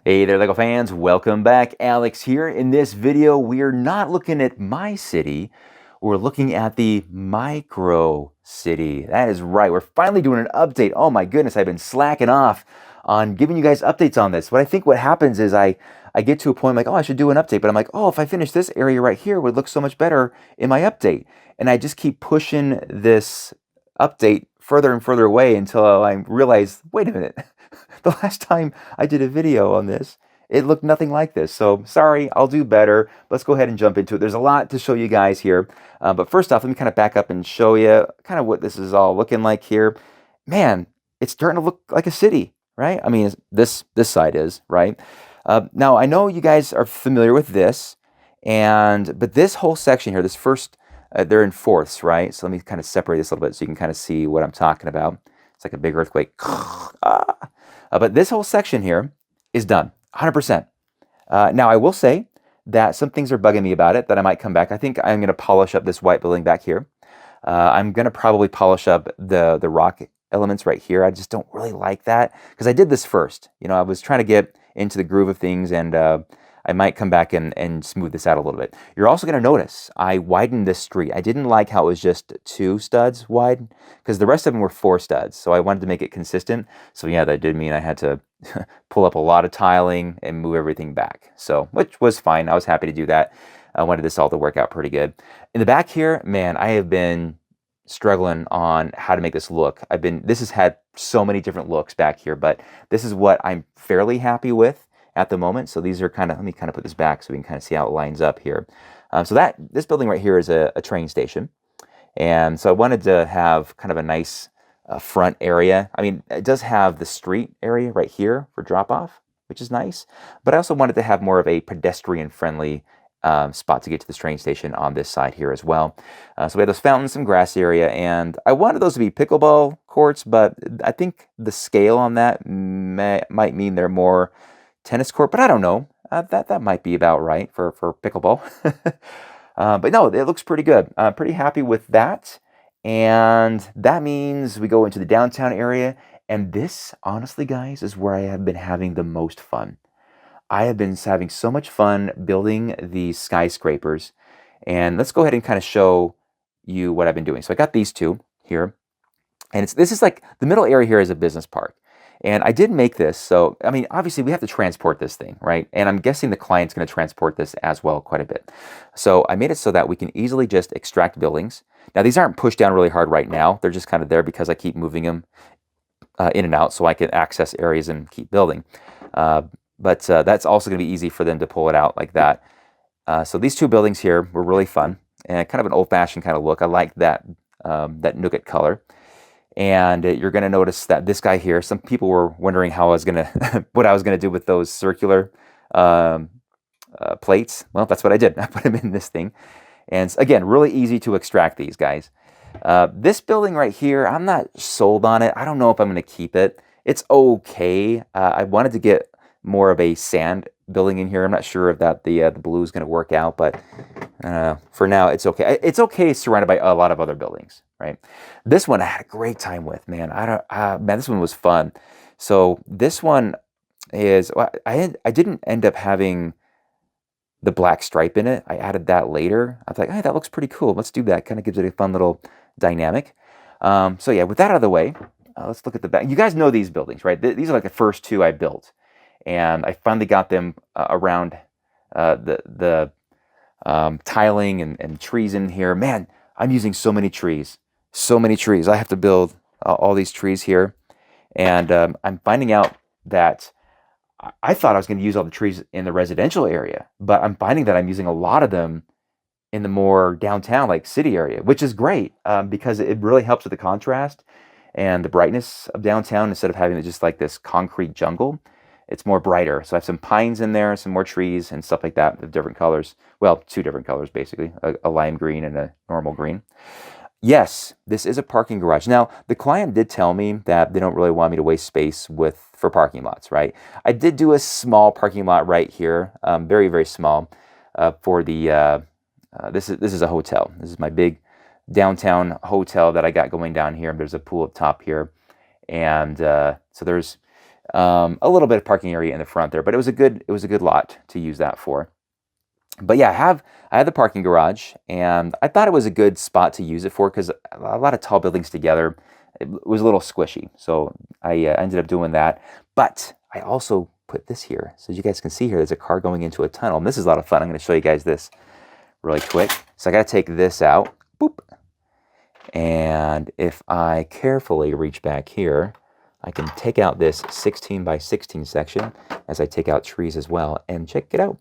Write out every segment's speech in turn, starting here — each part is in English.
Hey there, LEGO fans. Welcome back. Alex here. In this video, we're not looking at my city. We're looking at the micro city. That is right. We're finally doing an update. Oh my goodness, I've been slacking off on giving you guys updates on this. What happens is I get to a point like, oh, I should do an update, but I'm like, oh, if I finish this area right here, it would look so much better in my update. And I just keep pushing this update further and further away until I realize, wait a minute. The last time I did a video on this, it looked nothing like this. So sorry, I'll do better. Let's go ahead and jump into it. There's a lot to show you guys here. But first off, let me kind of back up and show you kind of what this is all looking like here. Man, it's starting to look like a city, right? I mean, this side is, right? Now, I know you guys are familiar with this, but this whole section here, this first, they're in fourths, right? So let me kind of separate this a little bit so you can kind of see what I'm talking about. It's like a big earthquake. But this whole section here is done, 100%. Now, I will say that some things are bugging me about it that I might come back. I think I'm going to polish up this white building back here. I'm going to probably polish up the rock elements right here. I just don't really like that because I did this first. You know, I was trying to get into the groove of things, and I might come back and smooth this out a little bit. You're also going to notice I widened this street. I didn't like how it was just 2 studs wide because the rest of them were 4 studs. So I wanted to make it consistent. So yeah, that did mean I had to pull up a lot of tiling and move everything back. So, which was fine. I was happy to do that. I wanted this all to work out pretty good. In the back here, man, I have been struggling on how to make this look. This has had so many different looks back here, but this is what I'm fairly happy with at the moment. So these are let me kind of put this back so we can kind of see how it lines up here. So this building right here is a train station. And so I wanted to have kind of a nice front area. I mean, it does have the street area right here for drop off, which is nice. But I also wanted to have more of a pedestrian friendly spot to get to the train station on this side here as well. So we have those fountains, some grass area, and I wanted those to be pickleball courts, but I think the scale on that might mean they're more tennis court, but I don't know. That might be about right for pickleball. But no, it looks pretty good. Pretty happy with that. And that means we go into the downtown area. And this, honestly, guys, is where I have been having the most fun. I have been having so much fun building these skyscrapers. And let's go ahead and kind of show you what I've been doing. So I got these two here. And this is like the middle area here is a business park. And I did make this, so, I mean, obviously we have to transport this thing, right? And I'm guessing the client's going to transport this as well quite a bit. So I made it so that we can easily just extract buildings. Now, these aren't pushed down really hard right now. They're just kind of there because I keep moving them in and out so I can access areas and keep building. But that's also going to be easy for them to pull it out like that. So these 2 buildings here were really fun and kind of an old-fashioned kind of look. I like that nougat color. And you're going to notice that this guy here, some people were wondering how I was going to, what I was going to do with those circular plates. Well, that's what I did. I put them in this thing. And again, really easy to extract these guys. This building right here, I'm not sold on it. I don't know if I'm going to keep it. It's okay. I wanted to get more of a sand building in here. I'm not sure if the blue is going to work out, but for now, it's okay. It's okay surrounded by a lot of other buildings, right? This one I had a great time with, man. Man, this one was fun. So this one is, well, I didn't end up having the black stripe in it. I added that later. I was like, hey, that looks pretty cool. Let's do that. Kind of gives it a fun little dynamic. So yeah, with that out of the way, let's look at the back. You guys know these buildings, right? These are like the first 2 I built. And I finally got them around the tiling and trees in here. Man, I'm using so many trees. So many trees. I have to build all these trees here. And I'm finding out that I thought I was going to use all the trees in the residential area, but I'm finding that I'm using a lot of them in the more downtown, like city area, which is great because it really helps with the contrast and the brightness of downtown instead of having it just like this concrete jungle. It's more brighter. So I have some pines in there, some more trees and stuff like that of different colors. Well, 2 different colors, basically, a lime green and a normal green. Yes, this is a parking garage. Now, the client did tell me that they don't really want me to waste space for parking lots, right? I did do a small parking lot right here, very, very small, for this is a hotel. This is my big downtown hotel that I got going down here. There's a pool up top here. And so there's A little bit of parking area in the front there, but it was a good lot to use that for. But yeah, I have the parking garage, and I thought it was a good spot to use it for because a lot of tall buildings together, it was a little squishy. So I ended up doing that. But I also put this here, so as you guys can see here, there's a car going into a tunnel, and this is a lot of fun. I'm going to show you guys this really quick. So I got to take this out, boop, and if I carefully reach back here, I can take out this 16 by 16 section as I take out trees as well, and check it out.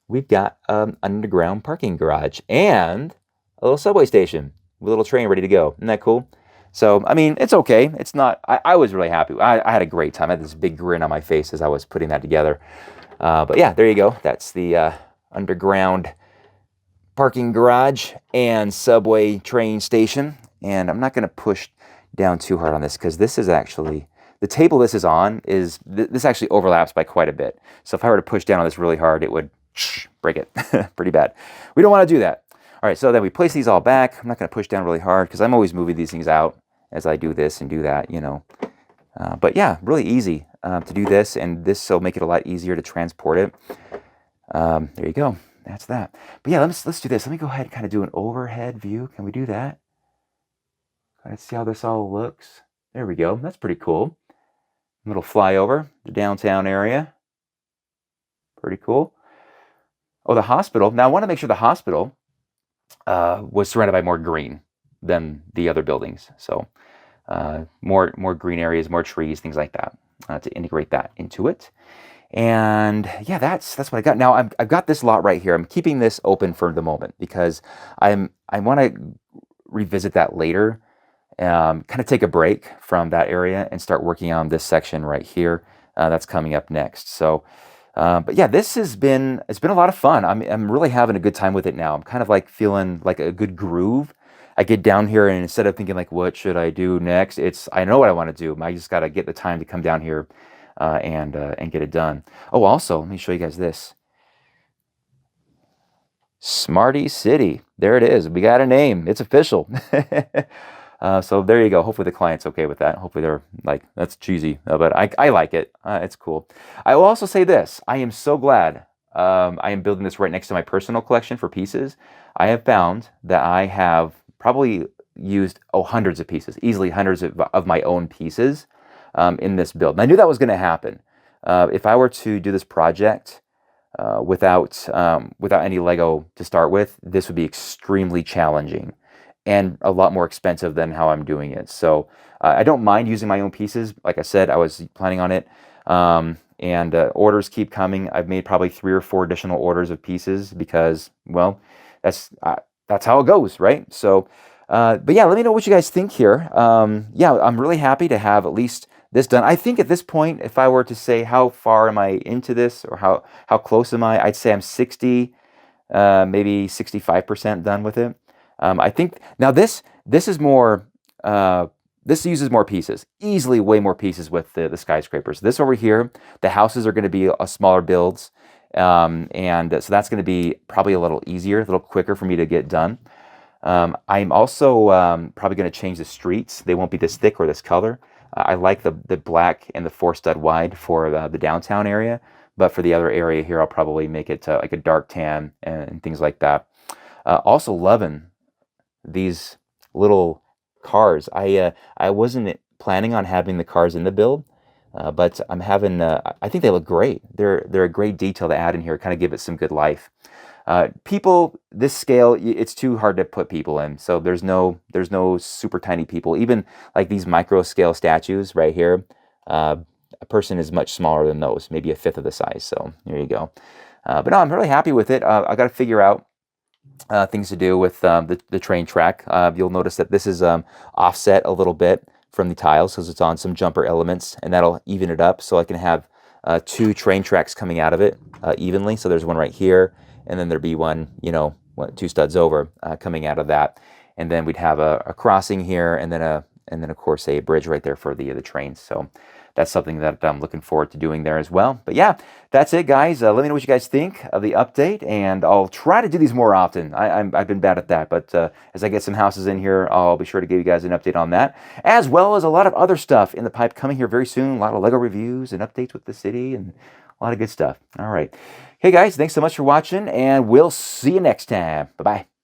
We've got an underground parking garage and a little subway station with a little train ready to go. Isn't that cool? So, I mean, it's okay. It's not, I was really happy. I had a great time. I had this big grin on my face as I was putting that together. But yeah, there you go. That's the underground parking garage and subway train station. And I'm not going to push down too hard on this because this is actually, the table this is on is, this actually overlaps by quite a bit. So if I were to push down on this really hard, it would break it pretty bad. We don't want to do that. All right, so then we place these all back. I'm not going to push down really hard because I'm always moving these things out as I do this and do that, you know. But yeah, really easy to do this, and this will make it a lot easier to transport it. There you go. That's that. But yeah, let's do this. Let me go ahead and kind of do an overhead view. Can we do that? Let's see how this all looks. There we go. That's pretty cool. A little flyover, the downtown area. Pretty cool. Oh, the hospital. Now I want to make sure the hospital was surrounded by more green than the other buildings. So more green areas, more trees, things like that to integrate that into it. And yeah, that's what I got. Now I've got this lot right here. I'm keeping this open for the moment because I want to revisit that later. Kind of take a break from that area and start working on this section right here. That's coming up next. So. But yeah, it's been a lot of fun. I'm really having a good time with it now. I'm kind of like feeling like a good groove. I get down here and instead of thinking like, what should I do next? I know what I want to do. I just got to get the time to come down here and get it done. Oh, also, let me show you guys this. Smarty City. There it is. We got a name. It's official. So there you go. Hopefully the client's okay with that. Hopefully they're like, that's cheesy, but I like it. It's cool. I will also say this. I am so glad I am building this right next to my personal collection for pieces. I have found that I have probably used hundreds of pieces, easily hundreds of my own pieces in this build. And I knew that was going to happen. If I were to do this project without any Lego to start with, this would be extremely challenging and a lot more expensive than how I'm doing it. So I don't mind using my own pieces. Like I said, I was planning on it. And orders keep coming. I've made probably 3 or 4 additional orders of pieces because, well, that's how it goes, right? So, but yeah, let me know what you guys think here. Yeah, I'm really happy to have at least this done. I think at this point, if I were to say how far am I into this or how close am I, I'd say I'm 60, maybe 65% done with it. I think now this is more, this uses more pieces, easily way more pieces with the skyscrapers. This over here, the houses are going to be a smaller builds. And so that's going to be probably a little easier, a little quicker for me to get done. I'm also probably going to change the streets. They won't be this thick or this color. I like the black and the 4-stud wide for the downtown area. But for the other area here, I'll probably make it like a dark tan and things like that. Also loving these little cars. I wasn't planning on having the cars in the build, but I'm having. I think they look great. They're a great detail to add in here, kind of give it some good life. People, this scale, it's too hard to put people in. So there's no super tiny people. Even like these micro scale statues right here, a person is much smaller than those, maybe a fifth of the size. So there you go. But no, I'm really happy with it. I got to figure out things to do with the train track. You'll notice that this is offset a little bit from the tiles because it's on some jumper elements, and that'll even it up so I can have 2 train tracks coming out of it evenly. So there's one right here, and then there'd be one, 2 studs over coming out of that, and then we'd have a crossing here, and then of course a bridge right there for the trains. So that's something that I'm looking forward to doing there as well. But yeah, that's it, guys. Let me know what you guys think of the update, and I'll try to do these more often. I've been bad at that, but as I get some houses in here, I'll be sure to give you guys an update on that, as well as a lot of other stuff in the pipe coming here very soon. A lot of Lego reviews and updates with the city, and a lot of good stuff. All right. Hey, guys, thanks so much for watching, and we'll see you next time. Bye-bye.